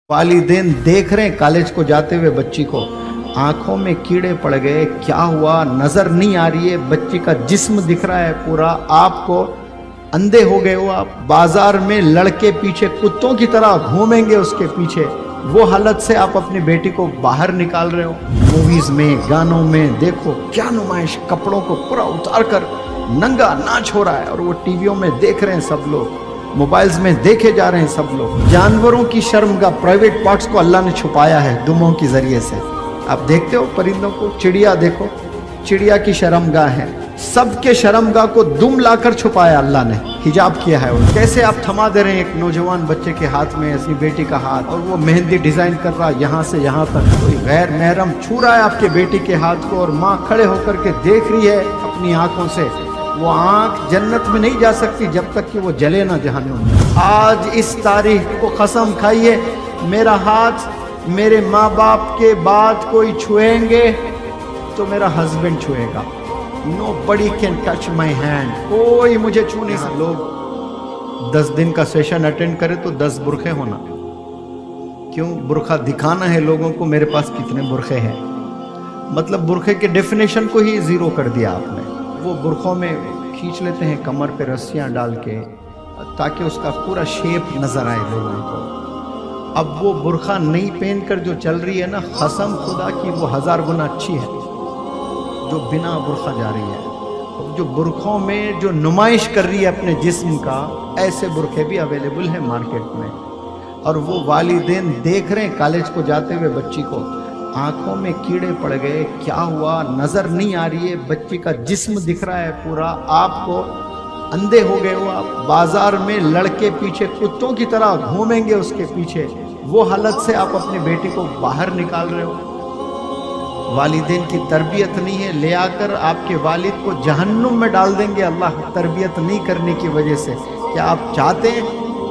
वालिदैन देख रहे हैं कॉलेज को जाते हुए बच्ची को, आंखों में कीड़े पड़ गए, क्या हुआ नजर नहीं आ रही है, बच्ची का जिस्म दिख रहा है पूरा, आपको अंधे हो गए हो आप, बाजार में लड़के पीछे कुत्तों की तरह घूमेंगे उसके पीछे, वो हालत से आप अपनी बेटी को बाहर निकाल रहे हो। मूवीज में गानों में देखो क्या नुमाइश, कपड़ों को पूरा उतार कर नंगा नाच हो रहा है और वो टीवियों में देख रहे हैं सब लोग, मोबाइल्स में देखे जा रहे हैं सब लोग। जानवरों की शर्मगाह, प्राइवेट पार्ट्स को अल्लाह ने छुपाया है दुमों के जरिए से। आप देखते हो परिंदों को, चिड़िया देखो, चिड़िया की शर्मगाह है, सबके शर्मगाह को दुम लाकर छुपाया अल्लाह ने, हिजाब किया है। कैसे आप थमा दे रहे हैं एक नौजवान बच्चे के हाथ में अपनी बेटी का हाथ, और वो मेहंदी डिजाइन कर रहा है यहाँ से यहाँ तक, कोई गैर महरम छू रहा है आपके बेटी के हाथ को और माँ खड़े होकर के देख रही है अपनी आंखों से। वो आंख जन्नत में नहीं जा सकती जब तक कि वो जले ना जहन्नुम में। आज इस तारीख को कसम खाइए, मेरा हाथ मेरे माँ बाप के बाद कोई छुएंगे तो मेरा हस्बैंड छुएगा। Nobody can touch my hand, कोई मुझे छू नहीं सकता। लोग 10 दिन का सेशन अटेंड करे तो 10 बुरखे होना, क्यों? बुरखा दिखाना है लोगों को मेरे पास कितने बुरखे हैं। मतलब बुरखे के डेफिनेशन को ही जीरो कर दिया आपने। वो बुरखों में खींच लेते हैं कमर पे रस्सियां डाल के ताकि उसका पूरा शेप नजर आए लोगों को। अब वो बुरखा नहीं पहन कर जो चल रही है ना, कसम खुदा की वो 1000 गुना अच्छी है जो बिना बुरखा जा रही है। जो बुरखों में जो नुमाइश कर रही है अपने जिस्म का, ऐसे बुरखे भी अवेलेबल है मार्केट में। और वो वालिदैन देख रहे हैं कॉलेज को जाते हुए बच्ची को, आंखों में कीड़े पड़ गए, क्या हुआ नजर नहीं आ रही है, बच्ची का जिस्म दिख रहा है पूरा, आपको अंधे हो गए हो आप, बाजार में लड़के पीछे कुत्तों की तरह घूमेंगे उसके पीछे, वो हालत से आप अपनी बेटी को बाहर निकाल रहे हो। वालिदैन की तरबियत नहीं है, ले आकर आपके वालिद को जहन्नुम में डाल देंगे अल्लाह, तरबियत नहीं करने की वजह से। क्या आप चाहते हैं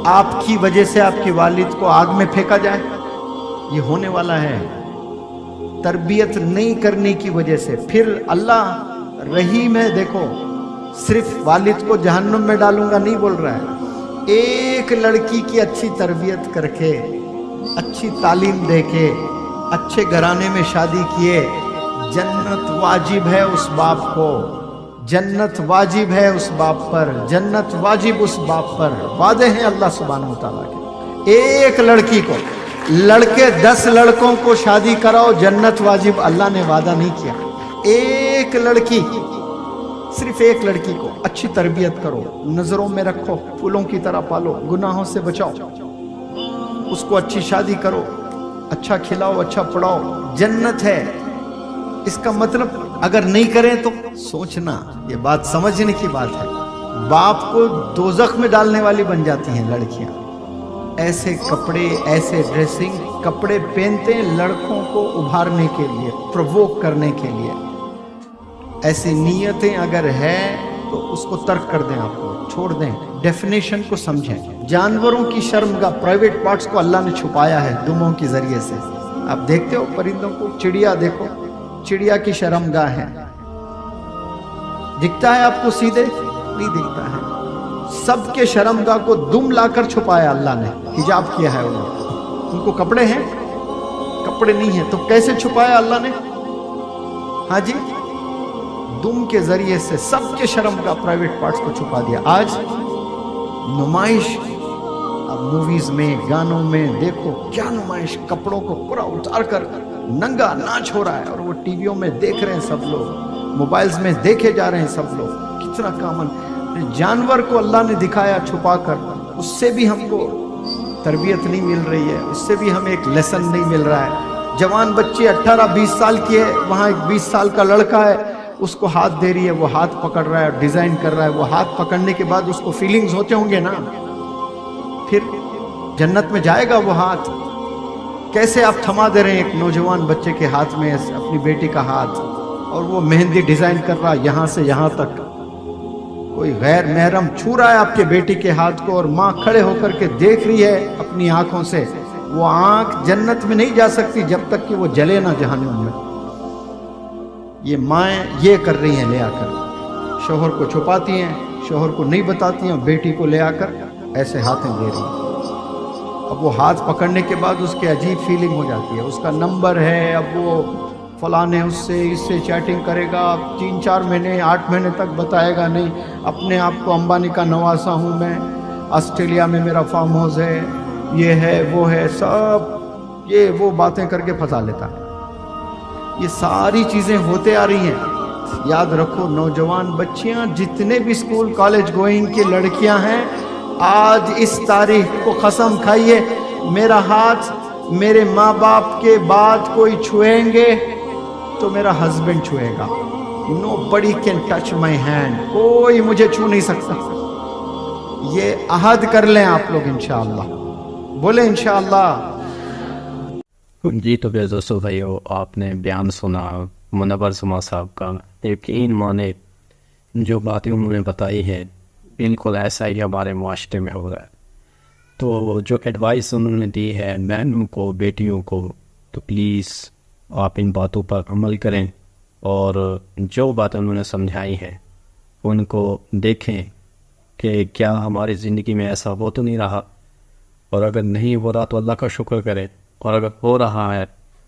आपकी वजह से आपके वालिद को आग में फेंका जाए? ये होने वाला है, तरबियत नहीं करने की वजह से। फिर अल्लाह रहीम है, देखो सिर्फ वालिद को जहन्नुम में डालूंगा नहीं बोल रहा है, एक लड़की की अच्छी तरबियत करके, अच्छी तालीम देके, अच्छे घराने में शादी किए, जन्नत वाजिब है उस बाप को, जन्नत वाजिब है उस बाप पर, जन्नत वाजिब उस बाप पर। वादे हैं अल्लाह सुब्हानहू तआला के। एक लड़की को, लड़के 10 लड़कों को शादी कराओ, जन्नत वाजिब अल्लाह ने वादा नहीं किया। एक लड़की, सिर्फ एक लड़की को अच्छी तरबियत करो, नजरों में रखो, फूलों की तरह पालो, गुनाहों से बचाओ, उसको अच्छी शादी करो, अच्छा खिलाओ, अच्छा पढ़ाओ, जन्नत है। इसका मतलब अगर नहीं करें तो सोचना, ये बात समझने की बात है। बाप को दोजख में डालने वाली बन जाती हैं लड़कियां। ऐसे कपड़े, ऐसे ड्रेसिंग कपड़े पहनते हैं लड़कों को उभारने के लिए, प्रोवोक करने के लिए। ऐसी नीयतें अगर है तो उसको तर्क कर दें, आपको छोड़ दें, डेफिनेशन को समझें। जानवरों की शर्मगाह, प्राइवेट पार्ट्स को अल्लाह ने छुपाया है दुमों के जरिए से। आप देखते हो परिंदों को, चिड़िया देखो, चिड़िया की शर्मगाह है, दिखता है आपको सीधे? नहीं दिखता है। सबके शर्मगाह को दुम लाकर छुपाया अल्लाह ने, हिजाब किया है उनको कपड़े हैं, कपड़े नहीं है तो कैसे छुपाया अल्लाह ने? हाँ जी, दुम के जरिए से सबके शर्मगाह, प्राइवेट पार्ट्स को छुपा दिया। आज नुमाइश, अब मूवीज में गानों में देखो क्या नुमाइश, कपड़ों को पूरा उतार कर नंगा नाच हो रहा है और वो टीवियों में देख रहे हैं सब लोग, मोबाइल्स में देखे जा रहे हैं सब लोग। कितना कॉमन जानवर को अल्लाह ने दिखाया छुपा कर, उससे भी हमको तरबियत नहीं मिल रही है, उससे भी हमें एक लेसन नहीं मिल रहा है। जवान बच्ची 18-20 साल की है, वहाँ एक 20 साल का लड़का है, उसको हाथ दे रही है, वो हाथ पकड़ रहा है, डिजाइन कर रहा है। वो हाथ पकड़ने के बाद उसको फीलिंग्स होते होंगे ना, फिर जन्नत में जाएगा वो हाथ। कैसे आप थमा दे रहे हैं एक नौजवान बच्चे के हाथ में अपनी बेटी का हाथ, और वो मेहंदी डिजाइन कर रहा है यहाँ से यहाँ तक, कोई गैर महरम छू रहा है आपके बेटी के हाथ को और माँ खड़े होकर के देख रही है अपनी आंखों से। वो आंख जन्नत में नहीं जा सकती जब तक कि वो जले ना जहन्नुम में। ये माएँ ये कर रही हैं, ले आकर शोहर को छुपाती हैं, शोहर को नहीं बताती हैं, बेटी को ले आकर ऐसे हाथें दे रही हैं। اب وہ ہاتھ پکڑنے کے بعد اس کے عجیب فیلنگ ہو جاتی ہے، اس کا نمبر ہے، اب وہ فلاں نے اس سے چیٹنگ کرے گا، 3-4 مہینے 8 مہینے تک بتائے گا نہیں اپنے آپ کو امبانی کا نواسا ہوں میں، آسٹریلیا میں میرا فارم ہاؤس ہے، یہ ہے وہ ہے، سب یہ وہ باتیں کر کے پھنسا لیتا ہے۔ یہ ساری چیزیں ہوتے آ رہی ہیں۔ یاد رکھو نوجوان بچیاں جتنے بھی اسکول کالج گوئنگ کی لڑکیاں ہیں، آج اس تاریخ کو قسم کھائیے میرا ہاتھ میرے ماں باپ کے بعد کوئی چھوئیں گے تو میرا ہسبینڈ چھوئے گا۔ نو بڑی کین ٹچ مائی ہینڈ، کوئی مجھے چھو نہیں سکتا۔ یہ عہد کر لیں آپ لوگ انشاءاللہ، بولے انشاءاللہ۔ جی تو پھر دوستو بھائیو، آپ نے بیان سنا منور زما صاحب کا۔ یقین مانے جو باتیں انہوں نے بتائی ہیں بالکل ایسا ہی ہمارے معاشرے میں ہو رہا ہے۔ تو جو ایڈوائس انہوں نے دی ہے بہنوں کو، بیٹیوں کو، تو پلیز آپ ان باتوں پر عمل کریں، اور جو باتیں انہوں نے سمجھائی ہیں ان کو دیکھیں کہ کیا ہماری زندگی میں ایسا ہو تو نہیں رہا، اور اگر نہیں ہو رہا تو اللہ کا شکر کریں، اور اگر ہو رہا ہے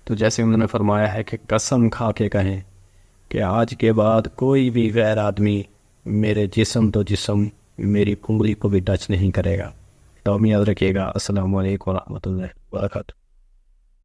تو جیسے انہوں نے فرمایا ہے کہ قسم کھا کے کہیں کہ آج کے بعد کوئی بھی غیر آدمی میرے جسم تو جسم میری انگلی کو بھی ٹچ نہیں کرے گا۔ تو یاد رکھیے گا۔ السلام علیکم ورحمۃ اللہ وبرکاتہ۔